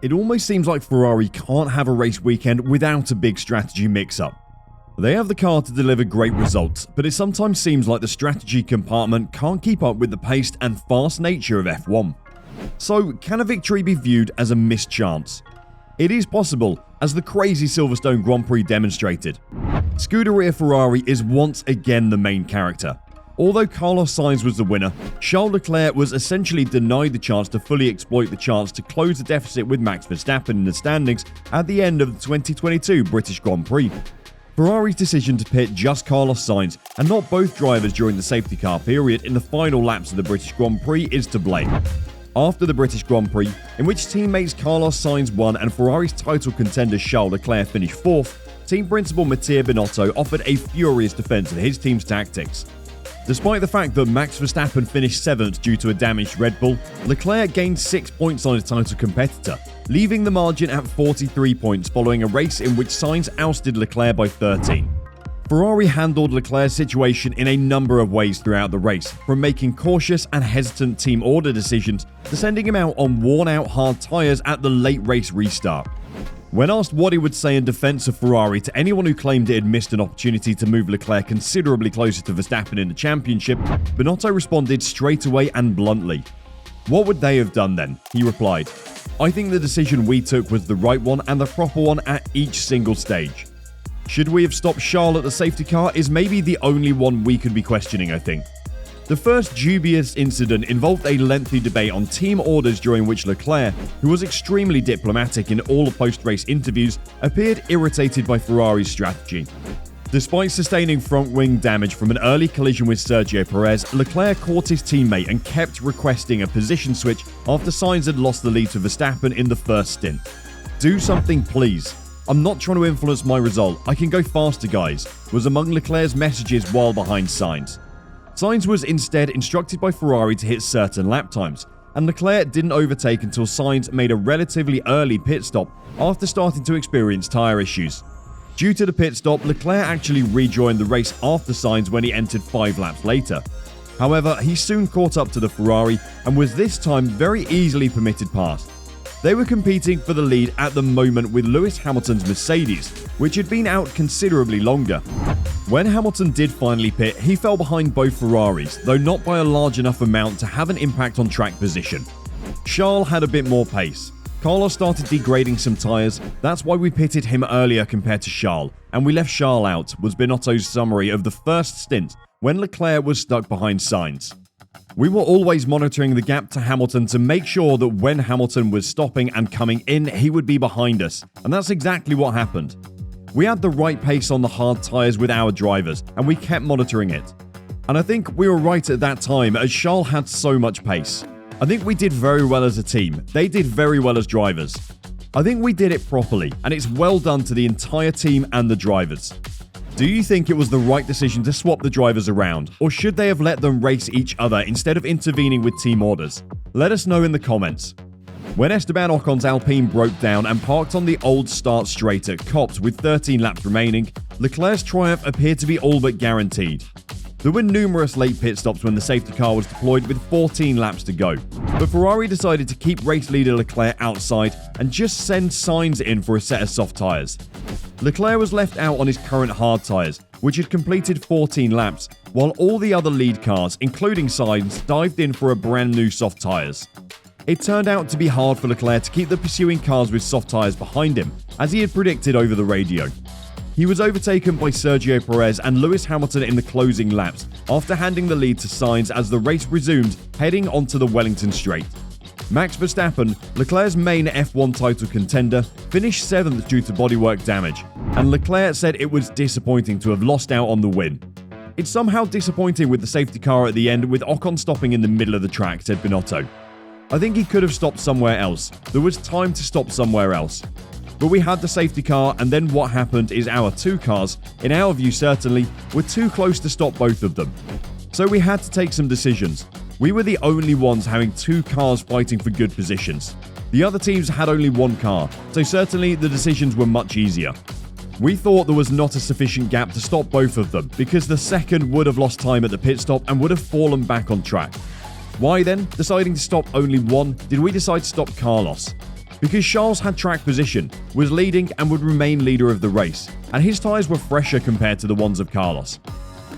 It almost seems like Ferrari can't have a race weekend without a big strategy mix-up. They have the car to deliver great results, but it sometimes seems like the strategy compartment can't keep up with the paced and fast nature of F1. So, can a victory be viewed as a missed chance? It is possible, as the crazy Silverstone Grand Prix demonstrated. Scuderia Ferrari is once again the main character. Although Carlos Sainz was the winner, Charles Leclerc was essentially denied the chance to fully exploit the chance to close the deficit with Max Verstappen in the standings at the end of the 2022 British Grand Prix. Ferrari's decision to pit just Carlos Sainz and not both drivers during the safety car period in the final laps of the British Grand Prix is to blame. After the British Grand Prix, in which teammates Carlos Sainz won and Ferrari's title contender Charles Leclerc finished fourth, team principal Binotto offered a furious defense of his team's tactics. Despite the fact that Max Verstappen finished 7th due to a damaged Red Bull, Leclerc gained 6 points on his title competitor, leaving the margin at 43 points following a race in which Sainz ousted Leclerc by 13. Ferrari handled Leclerc's situation in a number of ways throughout the race, from making cautious and hesitant team order decisions to sending him out on worn-out hard tyres at the late race restart. When asked what he would say in defense of Ferrari to anyone who claimed it had missed an opportunity to move Leclerc considerably closer to Verstappen in the championship, Binotto responded straight away and bluntly. "What would they have done then?" he replied. "I think the decision we took was the right one and the proper one at each single stage. Should we have stopped Charles at the safety car is maybe the only one we could be questioning, I think." The first dubious incident involved a lengthy debate on team orders during which Leclerc, who was extremely diplomatic in all post-race interviews, appeared irritated by Ferrari's strategy. Despite sustaining front-wing damage from an early collision with Sergio Perez, Leclerc caught his teammate and kept requesting a position switch after Sainz had lost the lead to Verstappen in the first stint. "Do something, please. I'm not trying to influence my result. I can go faster, guys," was among Leclerc's messages while behind Sainz. Sainz was instead instructed by Ferrari to hit certain lap times, and Leclerc didn't overtake until Sainz made a relatively early pit stop after starting to experience tyre issues. Due to the pit stop, Leclerc actually rejoined the race after Sainz when he entered 5 laps later. However, he soon caught up to the Ferrari and was this time very easily permitted past. They were competing for the lead at the moment with Lewis Hamilton's Mercedes, which had been out considerably longer. When Hamilton did finally pit, he fell behind both Ferraris, though not by a large enough amount to have an impact on track position. Charles had a bit more pace. Carlos started degrading some tyres, that's why we pitted him earlier compared to Charles, and we left Charles out, was Binotto's summary of the first stint when Leclerc was stuck behind Sainz. "We were always monitoring the gap to Hamilton to make sure that when Hamilton was stopping and coming in, he would be behind us, and that's exactly what happened. We had the right pace on the hard tyres with our drivers, and we kept monitoring it. And I think we were right at that time as Charles had so much pace. I think we did very well as a team. They did very well as drivers. I think we did it properly, and it's well done to the entire team and the drivers. Do you think it was the right decision to swap the drivers around, or should they have let them race each other instead of intervening with team orders? Let us know in the comments." When Esteban Ocon's Alpine broke down and parked on the old start straight at Copse with 13 laps remaining, Leclerc's triumph appeared to be all but guaranteed. There were numerous late pit stops when the safety car was deployed with 14 laps to go, but Ferrari decided to keep race leader Leclerc outside and just send Sainz in for a set of soft tyres. Leclerc was left out on his current hard tyres, which had completed 14 laps, while all the other lead cars, including Sainz, dived in for a brand new soft tyres. It turned out to be hard for Leclerc to keep the pursuing cars with soft tyres behind him, as he had predicted over the radio. He was overtaken by Sergio Perez and Lewis Hamilton in the closing laps, after handing the lead to Sainz as the race resumed, heading onto the Wellington Straight. Max Verstappen, Leclerc's main F1 title contender, finished 7th due to bodywork damage, and Leclerc said it was disappointing to have lost out on the win. "It's somehow disappointing with the safety car at the end with Ocon stopping in the middle of the track," said Binotto. "I think he could have stopped somewhere else. There was time to stop somewhere else. But we had the safety car, and then what happened is our 2 cars, in our view certainly, were too close to stop both of them. So we had to take some decisions. We were the only ones having 2 cars fighting for good positions. The other teams had only 1 car, so certainly the decisions were much easier. We thought there was not a sufficient gap to stop both of them, because the second would have lost time at the pit stop and would have fallen back on track. Why then, deciding to stop only one, did we decide to stop Carlos? because Charles had track position, was leading and would remain leader of the race, and his tyres were fresher compared to the ones of Carlos.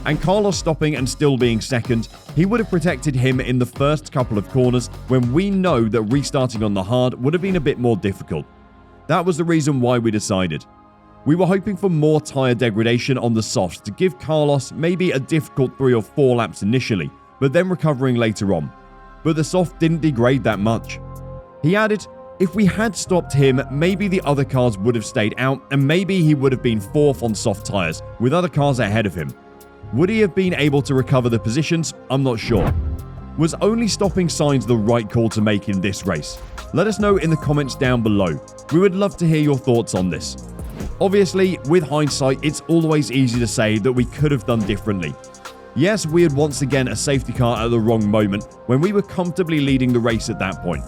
And Carlos stopping and still being second, he would have protected him in the first couple of corners when we know that restarting on the hard would have been a bit more difficult. That was the reason why we decided. We were hoping for more tyre degradation on the softs to give Carlos maybe a difficult 3 or 4 laps initially, but then recovering later on. But the soft didn't degrade that much. He added, if we had stopped him, maybe the other cars would have stayed out and maybe he would have been 4th on soft tyres with other cars ahead of him. Would he have been able to recover the positions? I'm not sure. Was only stopping Sainz the right call to make in this race? Let us know in the comments down below. We would love to hear your thoughts on this. Obviously, with hindsight, it's always easy to say that we could have done differently. Yes, we had once again a safety car at the wrong moment when we were comfortably leading the race at that point.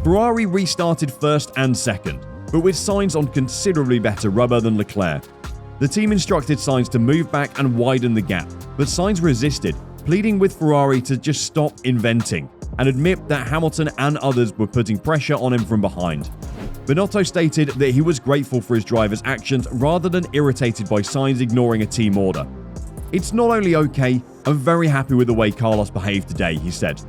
Ferrari restarted first and second, but with Sainz on considerably better rubber than Leclerc. The team instructed Sainz to move back and widen the gap, but Sainz resisted, pleading with Ferrari to just stop inventing and admit that Hamilton and others were putting pressure on him from behind. Binotto stated that he was grateful for his driver's actions rather than irritated by Sainz ignoring a team order. It's not only okay, I'm very happy with the way Carlos behaved today, he said.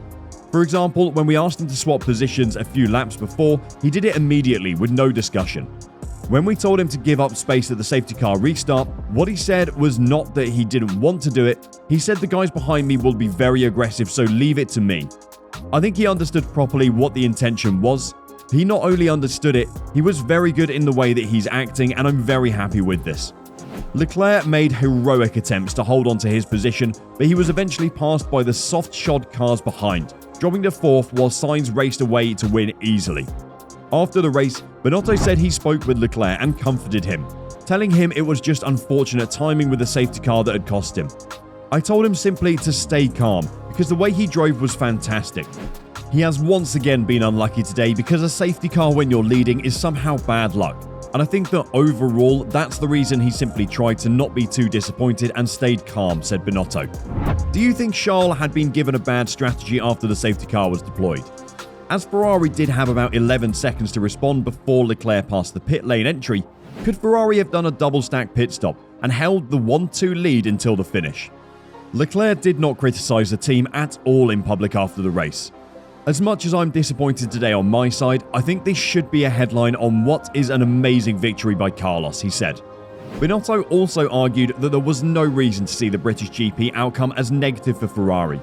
For example, when we asked him to swap positions a few laps before, he did it immediately with no discussion. When we told him to give up space at the safety car restart, what he said was not that he didn't want to do it, he said the guys behind me will be very aggressive, so leave it to me. I think he understood properly what the intention was. He not only understood it, he was very good in the way that he's acting, and I'm very happy with this. Leclerc made heroic attempts to hold on to his position, but he was eventually passed by the soft-shod cars behind, dropping to 4th while Sainz raced away to win easily. After the race, Binotto said he spoke with Leclerc and comforted him, telling him it was just unfortunate timing with the safety car that had cost him. I told him simply to stay calm, because the way he drove was fantastic. He has once again been unlucky today because a safety car when you're leading is somehow bad luck. And I think that overall, that's the reason he simply tried to not be too disappointed and stayed calm, said Binotto. Do you think Charles had been given a bad strategy after the safety car was deployed? As Ferrari did have about 11 seconds to respond before Leclerc passed the pit lane entry, could Ferrari have done a double-stack pit stop and held the 1-2 lead until the finish? Leclerc did not criticise the team at all in public after the race. As much as I'm disappointed today on my side, I think this should be a headline on what is an amazing victory by Carlos, he said. Binotto also argued that there was no reason to see the British GP outcome as negative for Ferrari.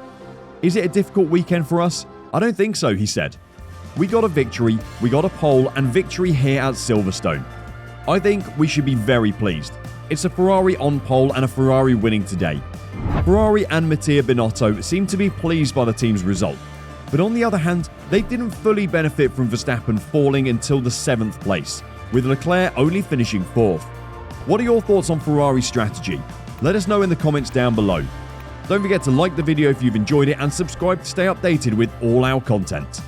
Is it a difficult weekend for us? I don't think so, he said. We got a victory, we got a pole, and victory here at Silverstone. I think we should be very pleased. It's a Ferrari on pole and a Ferrari winning today. Ferrari and Mattia Binotto seem to be pleased by the team's result. But on the other hand, they didn't fully benefit from Verstappen falling until the 7th place, with Leclerc only finishing 4th. What are your thoughts on Ferrari's strategy? Let us know in the comments down below. Don't forget to like the video if you've enjoyed it and subscribe to stay updated with all our content.